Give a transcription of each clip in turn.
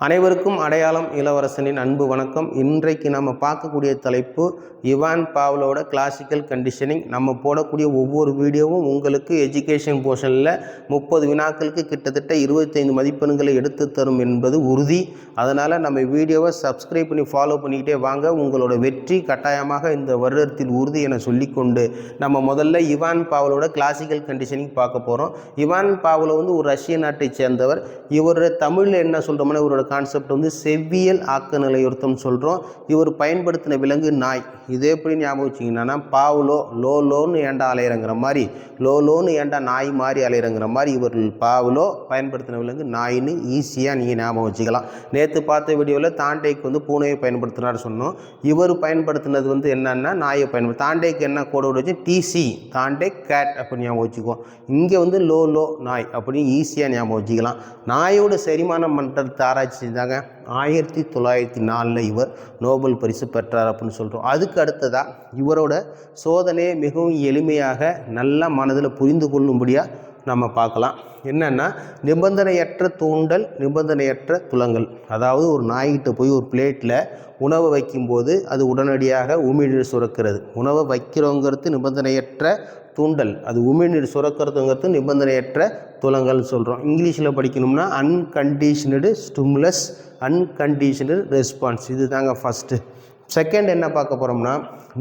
அனைவருக்கும் அடையாளம் இளவரசனின் அன்பு வணக்கம். இன்றைக்கு நம்ம பார்க்கக்கூடிய தலைப்பு இவான் பாவ்லோட கிளாசிக்கல் கண்டிஷனிங். நம்ம போடக்கூடிய ஒவ்வொரு வீடியோவும் உங்களுக்கு எஜுகேஷன் போர்ஷனில் 30 வினாக்களுக்கு கிட்டத்தட்ட 25 மதிப்பெண்களை எடுத்து தரும் என்பது உறுதி. அதனால் நம்ம வீடியோவை சப்ஸ்கிரைப் பண்ணி ஃபாலோ பண்ணிக்கிட்டே வாங்க. உங்களோட வெற்றி கட்டாயமாக இந்த வருடத்தில் உறுதி என சொல்லிக்கொண்டு நம்ம முதல்ல இவான் பாவ்லோட கிளாசிக்கல் கண்டிஷனிங் பார்க்க போகிறோம். இவான் பாவ்லோ ஒரு ரஷ்ய நாட்டை சேர்ந்தவர். இவரோட தமிழில் என்ன சொல்கிறோம்னா இவரோட கான்செப்ட் செவ்வியல் ஆக்க நிலையுறுத்தம் சொல்கிறோம். இவர் பயன்படுத்தின விலங்கு நாய். இது எப்படி ஞாபகம் வச்சிங்கன்னா பாவ்லோ லோன்னு ஏண்டா அலையிறங்கிற மாதிரி, லோன்னு ஏண்டா நாய் மாதிரி அலையிறங்கிற மாதிரி இவர் பாவ்லோ பயன்படுத்தின விலங்கு நாயின்னு ஈஸியாக நீங்கள் ஞாபகம் வச்சுக்கலாம். நேற்று பார்த்த வீடியோவில் தாண்டேக்கு பூனையை பயன்படுத்தினார் சொன்னோம். இவர் பயன்படுத்தினது என்னன்னா நாயை பயன்படுத்தி தாண்டேக்கு என்ன கோடு வச்சு டிசி தாண்டே கேட் அப்படின்னு ஞாபகம் வச்சுக்குவோம். இங்கே லோ நாய் அப்படின்னு ஈஸியாக ஞாபகம் வச்சுக்கலாம். நாயோட செரிமானம் பண்ணுறது ஆராய்ச்சி செஞ்சாங்க. 1904 இவர் நோபல் பரிசு பெற்றார் அப்படின்னு சொல்கிறோம். அதுக்கு அடுத்ததாக இவரோட சோதனையை மிகவும் எளிமையாக நல்லா மனதில் புரிந்து கொள்ளும்படியாக நம்ம பார்க்கலாம். என்னென்னா நிபந்தனையற்ற தூண்டல், நிபந்தனையற்ற துலங்கல். அதாவது ஒரு நாய்கிட்ட போய் ஒரு பிளேட்டில் உணவை வைக்கும்போது அது உடனடியாக உமிழ்நீர் சுரக்கிறது. உணவை வைக்கிறோங்கிறது நிபந்தனையற்ற தூண்டல், அது உமிழ்நீர் சுரக்கிறதுங்கிறது நிபந்தனையற்ற துலங்கல் சொல்கிறோம். இங்கிலீஷில் படிக்கணும்னா அன்கண்டிஷனடு ஸ்டிமுலஸ், அன்கண்டிஷனடு ரெஸ்பான்ஸ். இது தாங்க ஃபஸ்ட்டு. செகண்ட் என்ன பார்க்க போகிறோம்னா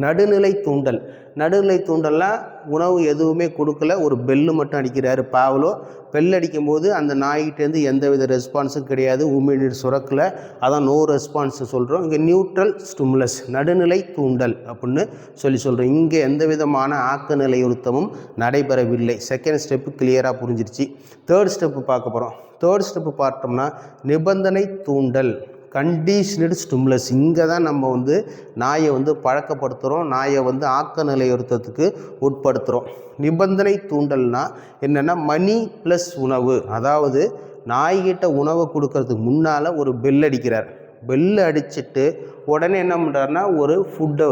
நடுநிலை தூண்டல். நடுநிலை தூண்டல்லாம் உணவு எதுவுமே கொடுக்கல, ஒரு பெல்லு மட்டும் அடிக்கிறாரு பாவ்லோ. பெல் அடிக்கும்போது அந்த நாய்கிட்டேருந்து எந்தவித ரெஸ்பான்ஸும் கிடையாது, உமிழ்நீர் சுரக்கலை, அதான் நோ ரெஸ்பான்ஸ் சொல்கிறோம். இங்கே நியூட்ரல் ஸ்டிமுலஸ், நடுநிலை தூண்டல் அப்படின்னு சொல்கிறோம். இங்கே எந்த விதமான ஆக்க நிலையுறுத்தமும் நடைபெறவில்லை. செகண்ட் ஸ்டெப்பு கிளியராக புரிஞ்சிருச்சு. தேர்ட் ஸ்டெப்பு பார்க்க போகிறோம். தேர்ட் ஸ்டெப்பு பார்த்தோம்னா நிபந்தனை தூண்டல், கண்டிஷனடு ஸ்டிமுலஸ். இங்கே தான் நம்ம நாயை பழக்கப்படுத்துகிறோம், நாயை ஆக்க நிலையுறுத்தத்துக்கு உட்படுத்துகிறோம். நிபந்தனை தூண்டல்னா என்னென்னா மணி ப்ளஸ் உணவு. அதாவது நாய்கிட்ட உணவை கொடுக்கறதுக்கு முன்னால் ஒரு பெல் அடிக்கிறார். பெல்லு அடிச்சுட்டு உடனே என்ன பண்ணுறாருனா ஒரு ஃபுட்டை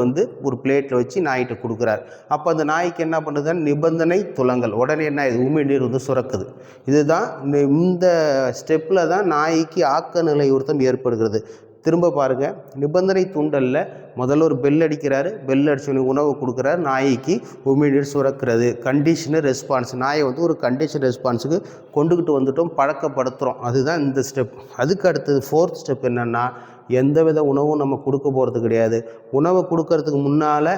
ஒரு பிளேட்டில் வச்சு நாய்கிட்ட கொடுக்குறார். அப்போ அந்த நாய்க்கு என்ன பண்ணுறதுன்னா நிபந்தனை துலங்கல், உடனே என்ன இது உமிழ்நீர் சுரக்குது. இதுதான் இந்த ஸ்டெப்பில் தான் நாய்க்கு ஆக்க நிலையுறுத்தம் ஏற்படுகிறது. திரும்ப பாருங்கள், நிபந்தனை தூண்டலில் முதல்ல ஒரு பெல் அடிக்கிறாரு, பெல் அடிச்சு உணவு கொடுக்குறாரு, நாய்க்கு உமிழ்நீர் சுரக்கிறது. கண்டிஷனல் ரெஸ்பான்ஸ், நாயை ஒரு கண்டிஷன் ரெஸ்பான்ஸுக்கு கொண்டுக்கிட்டு வந்துட்டோம், பழக்கப்படுத்துகிறோம். அதுதான் இந்த ஸ்டெப். அதுக்கு அடுத்தது ஃபோர்த் ஸ்டெப் என்னென்னா எந்தவித உணவும் நம்ம கொடுக்க போகிறது கிடையாது. உணவை கொடுக்கறதுக்கு முன்னால்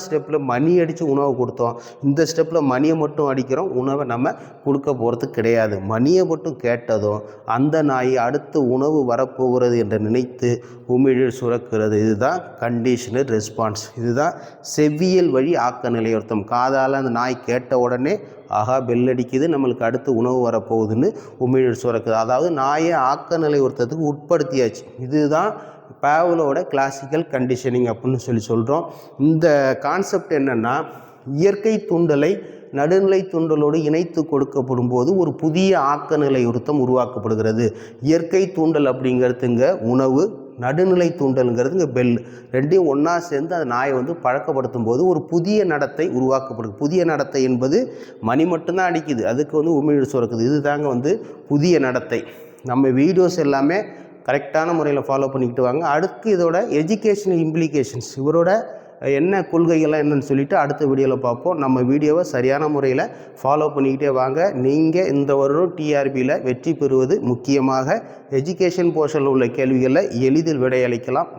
ஸ்டெப்பில் மணி அடித்து உணவை கொடுத்தோம். இந்த ஸ்டெப்பில் மணியை மட்டும் அடிக்கிறோம், உணவை நம்ம கொடுக்க போகிறது கிடையாது. மணியை மட்டும் கேட்டதும் அந்த நாய் அடுத்து உணவு வரப்போகிறது என்று நினைத்து உமிழ்நீர் சுரக்கிறது. இதுதான் கண்டிஷனல் ரெஸ்பான்ஸ். இதுதான் செவ்வியல் வழி ஆக்க நிலையுறுத்தம். காதால் அந்த நாய் கேட்ட உடனே ஆகா பெல் அடிக்குது, நம்மளுக்கு அடுத்து உணவு வரப்போகுதுன்னு உமிழ்நீர் சுரக்குது. அதாவது நாயை ஆக்க நிலையுறுத்தத்துக்கு உட்படுத்தியாச்சு. இதுதான் பாவ்லோட கிளாசிக்கல் கண்டிஷனிங் அப்படின்னு சொல்கிறோம். இந்த கான்செப்ட் என்னென்னா இயற்கை தூண்டலை நடுநிலை தூண்டலோடு இணைத்து கொடுக்கப்படும் போது ஒரு புதிய ஆக்க நிலையுறுத்தம் உருவாக்கப்படுகிறது. இயற்கை தூண்டல் அப்படிங்கிறதுங்க உணவு, நடுநிலை தூண்டலுங்கிறதுங்க பெல். ரெண்டையும் ஒன்றா சேர்ந்து அந்த நாயை பழக்கப்படுத்தும் போது ஒரு புதிய நடத்தை உருவாக்கப்படுது. புதிய நடத்தை என்பது மணி மட்டும்தான் அடிக்குது, அதுக்கு உமிழ்நீர் சுரக்குது. இது தாங்க புதிய நடத்தை. நம்ம வீடியோஸ் எல்லாமே கரெக்டான முறையில் ஃபாலோ பண்ணிக்கிட்டு வாங்க. அடுத்து இதோட எஜுகேஷனல் இம்ப்ளிகேஷன்ஸ், இவரோட என்ன கொள்கைகள்லாம் என்னன்னு சொல்லிவிட்டு அடுத்த வீடியோவில் பார்ப்போம். நம்ம வீடியோவை சரியான முறையில் ஃபாலோ பண்ணிக்கிட்டே வாங்க. நீங்கள் இந்த வருடம் டிஆர்பியில் வெற்றி பெறுவது முக்கியமாக எஜுகேஷன் போர்ஷனில் உள்ள கேள்விகளில் எளிதில் விடையளிக்கலாம்.